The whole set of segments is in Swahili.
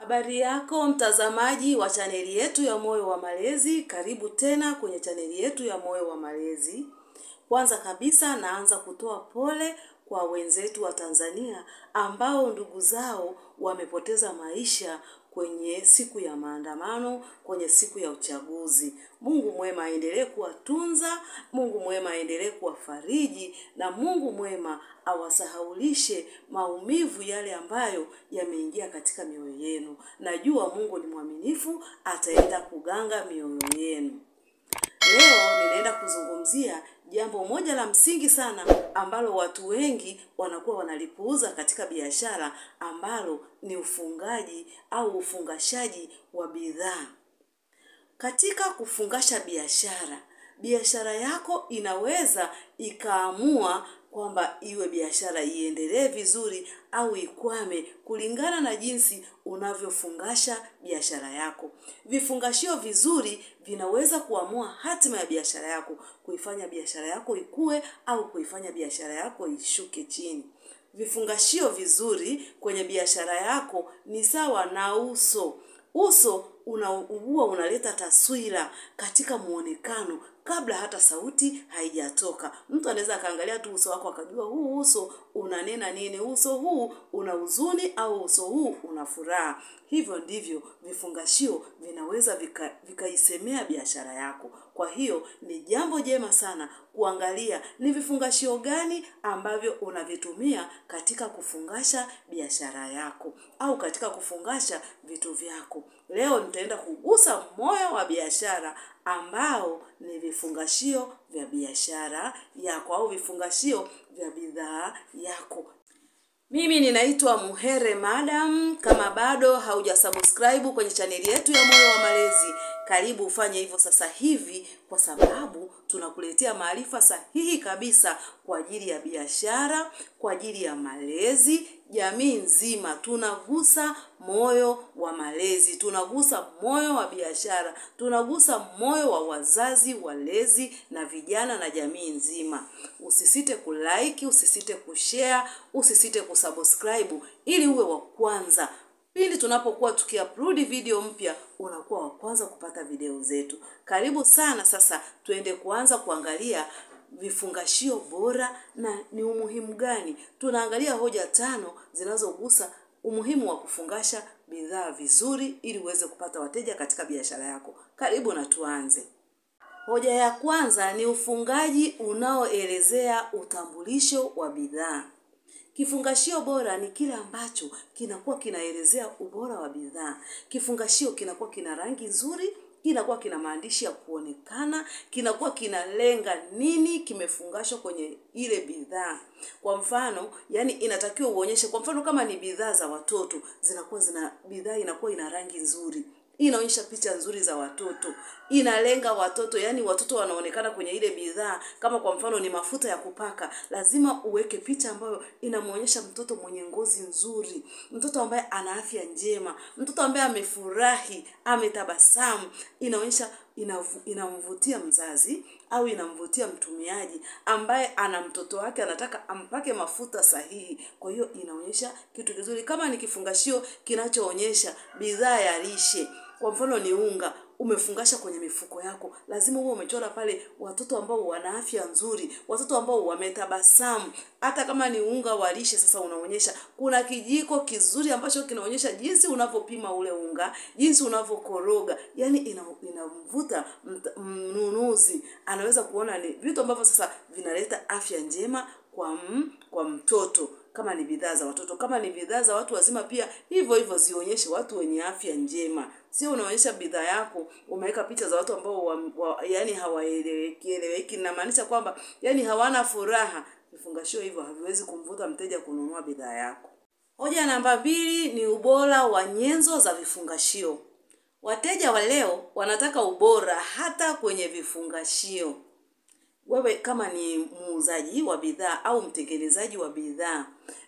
Habari yako mtazamaji wa chaneli yetu ya Moyo wa Malezi, karibu tena kwenye chaneli yetu ya Moyo wa Malezi. Kwanza kabisa naanza kutoa pole kwa wenzetu wa Tanzania ambao ndugu zao wamepoteza maisha kwenye siku ya maandamano, kwenye siku ya uchaguzi. Mungu mwema aendelee kuwatunza, Mungu mwema aendelee kuwafariji, na Mungu mwema awasahaulishe maumivu yale ambayo yameingia katika mioyo yenu. Najua Mungu ni mwaminifu, ataenda kuganga mioyo yenu. Leo ninaenda kuzungumzia jambo moja la msingi sana ambalo watu wengi wanakuwa wanalipuuza katika biashara, ambalo ni ufungaji au ufungashaji wa bidhaa. Katika kufungasha biashara yako inaweza ikaamua kwamba iwe biashara iendelee vizuri au ikwame kulingana na jinsi unavyofungasha biashara yako. Vifungashio vizuri vinaweza kuamua hatima ya biashara yako, kuifanya biashara yako ikue au kuifanya biashara yako ishuke chini. Vifungashio vizuri kwenye biashara yako ni sawa na uso. Uso unaleta taswira katika muonekano kabla hata sauti haijatoka. Mtu anaweza kaangalia tu uso wako akajua huu uso unanena nini, uso huu una huzuni au uso huu una furaha. Hivyo ndivyo vifungashio vinaweza vikaisemea biashara yako. Kwa hiyo ni jambo jema sana kuangalia ni vifungashio gani ambavyo unavitumia katika kufungasha biashara yako au katika kufungasha vitu vyako. Leo nitaenda kugusa moyo wa biashara ambao ni vifungashio vya biashara yako au vifungashio vya bidhaa yako. Mimi ninaitwa Muhere Madam. Kama bado haujasubscribe kwenye chaneli yetu ya Moyo wa Malezi, karibu ufanye hivyo sasa hivi, kwa sababu tunakuletea maarifa sahihi kabisa kwa ajili ya biashara, kwa ajili ya malezi, jamii nzima. Tunagusa moyo wa malezi, tunagusa moyo wa biashara, tunagusa moyo wa wazazi, walezi na vijana na jamii nzima. Usisite kulike, usisite kushare, usisite kusubscribe ili uwe wa kwanza. Pindi tunapokuwa tukiupload video mpya, unakuwa wa kwanza kupata video zetu. Karibu sana. Sasa tuende kuanza kuangalia vifungashio bora na ni umuhimu gani. Tunaangalia hoja 5 zinazogusa umuhimu wa kufungasha bidhaa vizuri ili uweze kupata wateja katika biashara yako. Karibu na tuanze. Hoja ya kwanza ni ufungaji unaoelezea utambulisho wa bidhaa. Kifungashio bora ni kile ambacho kinakuwa kinaelezea ubora wa bidhaa. Kifungashio kinakuwa kina rangi nzuri, kinakuwa kina maandishi ya kuonekana, kinakuwa kinalenga nini kimefungashwa kwenye ile bidhaa. Kwa mfano, yani inatakiwa uonyeshe, kwa mfano kama ni bidhaa za watoto, bidhaa inakuwa ina rangi nzuri, inaonyesha picha nzuri za watoto, inalenga watoto, yani watoto wanaonekana kwenye ile bidhaa. Kama kwa mfano ni mafuta ya kupaka, lazima uweke picha ambayo inamuonyesha mtoto mwenye ngozi nzuri, mtoto ambaye ana afya njema, mtoto ambaye amefurahi, ametabasamu. Inaonyesha, inamvutia mzazi au inamvutia mtumiaji ambaye ana mtoto wake anataka ampake mafuta sahihi. Kwa hiyo inaonyesha kitu kizuri. Kama ni kifungashio kinachoonyesha bidhaa ya lishe, kwa mfano ni unga, umefungasha kwenye mifuko yako, lazima uwe umechora pale watoto ambao wana afya nzuri, watoto ambao wametabasamu. Hata kama ni unga wa lishe, sasa unaonyesha kuna kijiko kizuri ambacho kinaonyesha jinsi unavyopima ule unga, jinsi unavyokoroga. Yani inamvuta mnunuzi, anaweza kuona ni vitu ambavyo sasa vinaleta afya njema kwa mtoto. Kama ni bidhaa za watoto, kama ni bidhaa za watu wazima pia hivyo hivyo, zionyeshe watu wenye afya njema. Sio unaonyesha bidhaa yako umeweka picha za watu ambao yani hawaeleweki. Inamaanisha kwamba yani hawana furaha. Vifungashio hivyo haviwezi kumvuta mteja kununua bidhaa yako. Hoja namba 2 ni ubora wa nyenzo za vifungashio. Wateja wa leo wanataka ubora hata kwenye vifungashio. Wewe kama ni muuzaji wa bidhaa au mtengenezaji wa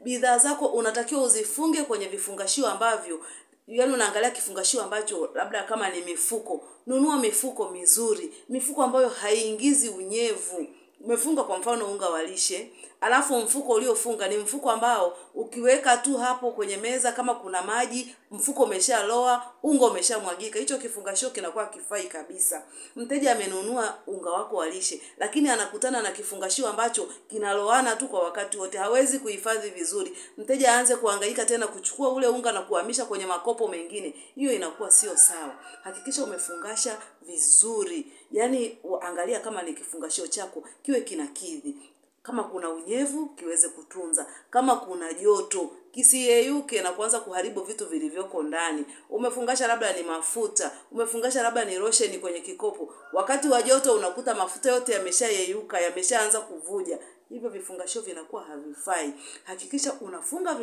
bidhaa zako unatakiwa uzifunge kwenye vifungashio ambavyo, yani unaangalia kifungashio ambacho labda kama ni mifuko, nunua mifuko mizuri, mifuko ambayo haiingizi unyevu. Umefunga kwa mfano unga wa lishe alafu mfuko uliofunga ni mfuko ambao ukiweka tu hapo kwenye meza, kama kuna maji, mfuko umeshaloa, unga umeshamwagika, hicho kifungashio kinakuwa kifai kabisa. Mteja amenunua unga wako wa lishe, lakini anakutana na kifungashio ambacho kinaloana tu kwa wakati wote, hawezi kuhifadhi vizuri. Mteja aanze kuhangaika tena kuchukua ule unga na kuhamisha kwenye makopo mengine, hiyo inakuwa sio sawa. Hakikisha umefungasha vizuri. Yaani angalia kama ni kifungashio chako kiwe kinakidhi. Kama kuna unyevu kiweze kutunza, kama kuna joto kisiyeyuke na kuanza kuharibu vitu vilivyoko ndani. Umefungasha labda ni mafuta, umefungasha labda ni lotion kwenye kikopo, wakati wa joto unakuta mafuta yote yameshayeyuka, yameshaanza kuvuja. Hivyo vifungashio vinakuwa havifai. Hakikisha unafunga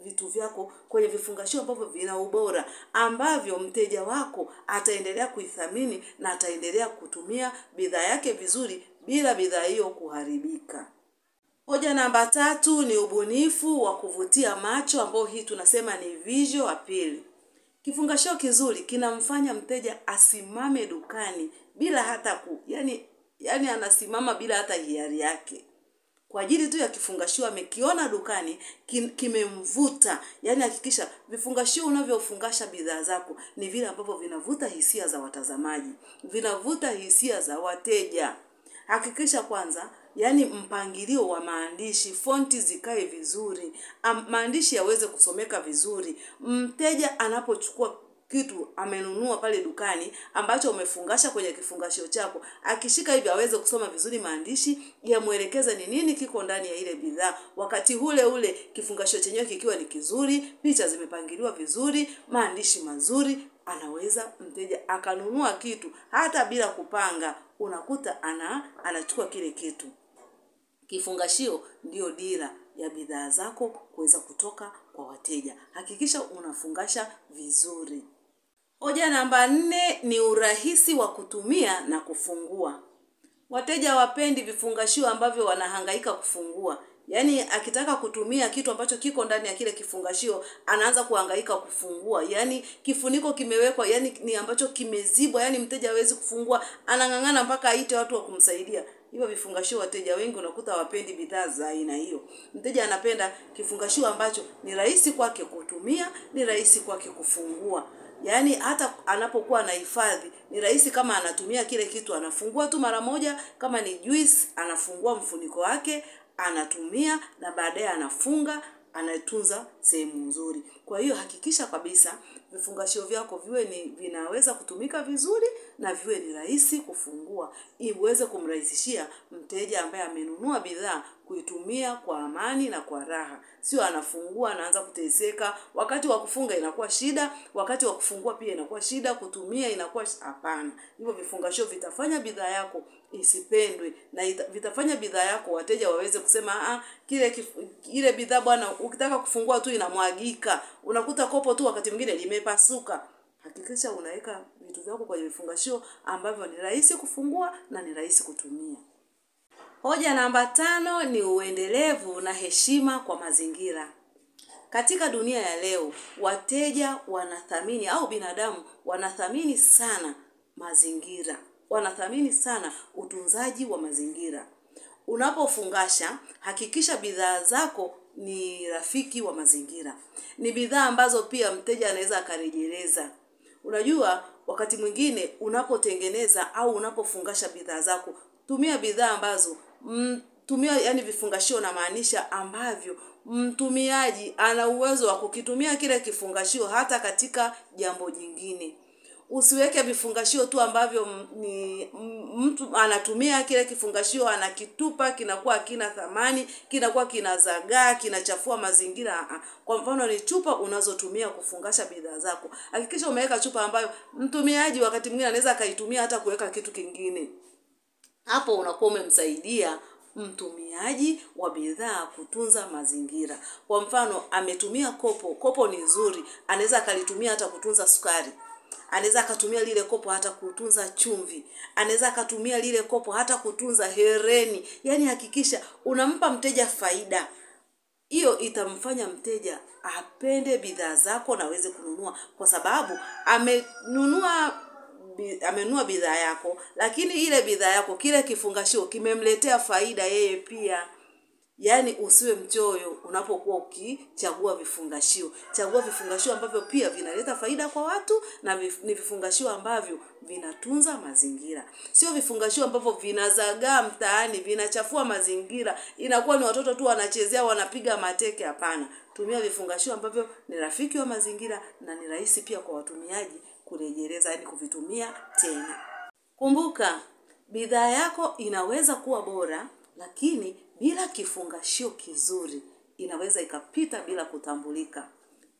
vitu vyako kwenye vifungashio ambavyo vina ubora, ambavyo mteja wako ataendelea kuithamini na ataendelea kutumia bidhaa yake vizuri bila bidhaa hiyo kuharibika. Hoja namba 3 ni ubunifu wa kuvutia macho, ambao hii tunasema ni visual appeal. Kifungashio kizuri kinamfanya mteja asimame dukani bila hata yani anasimama bila hata hiari yake. Kwa ajili tu ya kifungashio amekiona dukani, kimemvuta. Yaani hakikisha vifungashio unavyofungasha bidhaa zako ni vile ambavyo vinavuta hisia za watazamaji, vinavuta hisia za wateja. Hakikisha kwanza, yani mpangilio wa maandishi, fonti zikae vizuri, maandishi yaweze kusomeka vizuri. Mteja anapochukua kitu amenunua pale dukani ambacho umefungasha kwenye kifungashio chako, akishika hivi aweze kusoma vizuri maandishi yamuelekeza ni nini kiko ndani ya ile bidhaa. Wakati ule kifungashio chenyewe kikiwa ni kizuri, picha zimepangiliwa vizuri, maandishi mazuri, anaweza mteja akanunua kitu hata bila kupanga. Unakuta anachukua kile kitu. Kifungashio ndio dira ya bidhaa zako kuweza kutoka kwa wateja. Hakikisha unafungasha vizuri. Hoja namba 4 ni urahisi wa kutumia na kufungua. Wateja wapendi vifungashio ambavyo wanahangaika kufungua. Yaani akitaka kutumia kitu ambacho kiko ndani ya kile kifungashio anaanza kuhangaika kufungua. Yaani kifuniko kimewekwa, yani ni ambacho kimezibwa, yani mteja hawezi kufungua, anang'ang'ana mpaka aite watu wa kumsaidia. Hivyo vifungashio wateja wengi unakuta hawapendi bidhaa za aina hiyo. Mteja anapenda kifungashio ambacho ni rahisi kwake kutumia, ni rahisi kwake kufungua. Yaani hata anapokuwa anahifadhi ni rahisi, kama anatumia kile kitu anafungua tu mara moja, kama ni juice anafungua mfuniko wake, anatumia na baadaye anafunga, anatunza sehemu nzuri. Kwa hiyo hakikisha kabisa vifungashio vyako vinaweza kutumika vizuri na viwe ni rahisi kufungua, ili uweze kumrahisishia mteja ambaye amenunua bidhaa kuitumia kwa amani na kwa raha. Sio anafungua anaanza kuteseka, wakati wa kufunga inakuwa shida, wakati wa kufungua pia inakuwa shida, kutumia inakuwa hapana. Hivyo vifungashio vitafanya bidhaa yako isipendwe na vitafanya bidhaa yako wateja waweze kusema ile bidhaa bwana, ukitaka kufungua tu inamwagika. Unakuta kopo tu wakati mwingine limepasuka. Hakikisha unaweka vitu vyako kwenye vifungashio ambavyo ni rahisi kufungua na ni rahisi kutumia. Hoja namba 5 ni uendelevu na heshima kwa mazingira. Katika dunia ya leo, wateja wanathamini au binadamu wanathamini sana mazingira. Wanathamini sana utunzaji wa mazingira. Unapofungasha, hakikisha bidhaa zako ni rafiki wa mazingira. Ni bidhaa ambazo pia mteja anaweza akarejeleza. Unajua wakati mwingine unapotengeneza au unapofungasha bidhaa zako, tumia bidhaa ambazo tumia yani vifungashio na maanisha ambavyo mtumiaji ana uwezo wa kukitumia kile kifungashio hata katika jambo jingine. Usiweke vifungashio tu ambavyo mtu anatumia kile kifungashio anakitupa, kinakuwa hakina thamani, kinakuwa kinazagaa, kinachafua mazingira. Kwa mfano ni chupa unazotumia kufungasha bidhaa zako, hakikisha umeweka chupa ambayo mtumiaji wakati mwingine anaweza kaitumia hata kuweka kitu kingine. Hapo unakuwa umemsaidia mtumiaji wa bidhaa kutunza mazingira. Kwa mfano ametumia kopo ni nzuri, anaweza akalitumia hata kutunza sukari. Anaweza akatumia lile kopo hata kutunza chumvi. Anaweza akatumia lile kopo hata kutunza hereni. Yaani hakikisha unampa mteja faida. Hiyo itamfanya mteja apende bidhaa zako na aweze kununua, kwa sababu amenunua bidhaa yako, lakini ile bidhaa yako kile kifungashio kimemletea faida yeye pia. Yaani usiwe mchoyo unapokuwa ukichagua vifungashio. Chagua vifungashio ambavyo pia vinaleta faida kwa watu na ni vifungashio ambavyo vinatunza mazingira. Sio vifungashio ambavyo vinazagaa mtaani, vinachafua mazingira. Inakuwa ni watoto tu wanachezea, wanapiga mateke. Hapana. Tumia vifungashio ambavyo ni rafiki wa mazingira na ni rahisi pia kwa watumiaji kurejeleza, yaani kuvitumia tena. Kumbuka, bidhaa yako inaweza kuwa bora, lakini bila kifungashio kizuri inaweza ikapita bila kutambulika.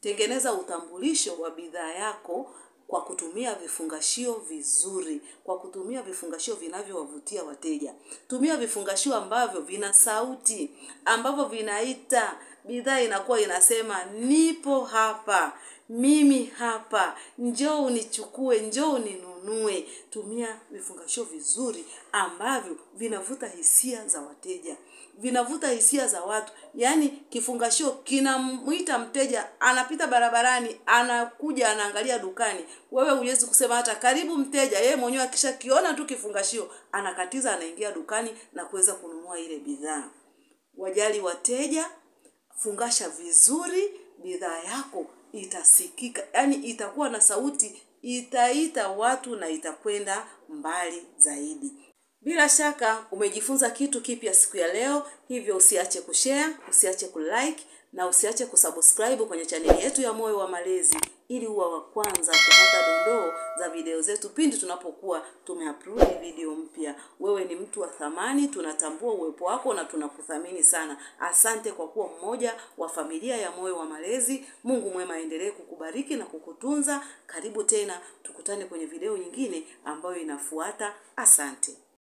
Tengeneza utambulisho wa bidhaa yako kwa kutumia vifungashio vizuri, kwa kutumia vifungashio vinavyowavutia wateja. Tumia vifungashio ambavyo vina sauti, ambavyo vinaita. Bidhaa inakuwa inasema nipo hapa, mimi hapa, njoo unichukue, njoo uninunue. Tumia vifungashio vizuri ambavyo vinavuta hisia za wateja, vinavuta hisia za watu. Yaani kifungashio kinamuita mteja, anapita barabarani, anakuja anaangalia dukani. Wewe huwezi kusema hata karibu mteja, yeye mwenyewe akishakiona tu kifungashio anakatiza, anaingia dukani na kuweza kununua ile bidhaa. Wajali wateja, fungasha vizuri, bidhaa yako itasikika. Yaani itakuwa na sauti, itaita watu na itakwenda mbali zaidi. Bila shaka umejifunza kitu kipya siku ya leo, hivyo usiache kushare, usiache kulike na usiache kusubscribe kwenye chaneli yetu ya Moyo wa Malezi ili uwe wa kwanza kupata dondoo za video zetu pindi tunapokuwa tumeupload video mpya. Wewe ni mtu wa thamani, tunatambua uwepo wako na tunakuthamini sana. Asante kwa kuwa mmoja wa familia ya Moyo wa Malezi. Mungu mwema aendelee kukubariki na kukutunza. Karibu tena, tukutane kwenye video nyingine ambayo inafuata. Asante.